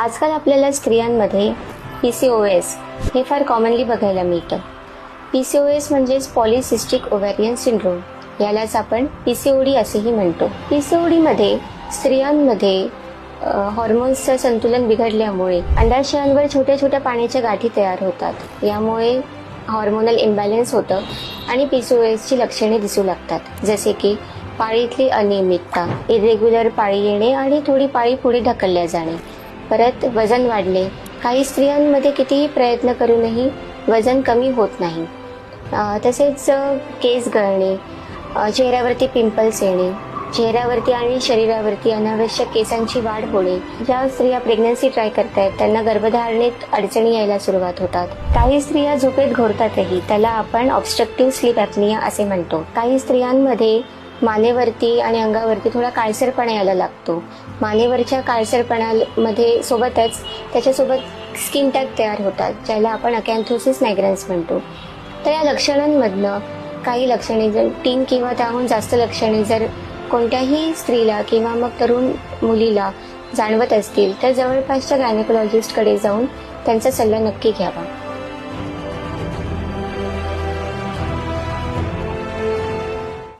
आजकाल आपल्याला स्त्रियांमध्ये PCOS हे फार कॉमनली बघायला मिळतं. PCOS म्हणजेच पॉलिसिस्टिक ओव्हॅरियन सिंड्रोम, यालाच आपण PCOD असेही म्हणतो. PCOD मध्ये स्त्रियांमध्ये हॉर्मोन्सचं संतुलन बिघडल्यामुळे अंडाशयांवर छोट्या छोट्या पाण्याच्या गाठी तयार होतात. यामुळे हॉर्मोनल इम्बॅलन्स होतं आणि PCOSची लक्षणे दिसू लागतात, जसे की पाळीतली अनियमितता, इरेग्युलर पाळी येणे आणि थोडी पाळी पुढे ढकलल्या जाणे. परत वजन वाढणे. काही स्त्रियांमध्ये कितीही प्रयत्न करूनही वजन कमी होत नाही. तसेच केस गळणे, चेहऱ्यावरती पिंपल्स येणे, चेहऱ्यावरती आणि शरीरावरती अनावश्यक केसांची वाढ होणे. ज्या स्त्रिया प्रेग्नन्सी ट्राय करतायत त्यांना गर्भधारणेत अडचणी यायला सुरुवात होतात. काही स्त्रिया झोपेत घोरतातही, त्याला आपण ऑब्स्ट्रक्टिव्ह स्लीप ॲपनिया असे म्हणतो. काही स्त्रियांमध्ये मानेवरती आणि अंगावरती थोडा काळसरपणा यायला लागतो. मानेवरच्या काळसरपणामध्ये सोबतच त्याच्यासोबत स्किन टॅग तयार होतात, ज्याला आपण अकॅन्थोसिस नायग्रन्स म्हणतो. तर या लक्षणांमधनं काही लक्षणे जर 3 किंवा त्याहून जास्त लक्षणे जर कोणत्याही स्त्रीला किंवा मग तरुण मुलीला जाणवत असतील तर जवळपासच्या गायनेकोलॉजिस्टकडे जाऊन त्यांचा सल्ला नक्की घ्यावा.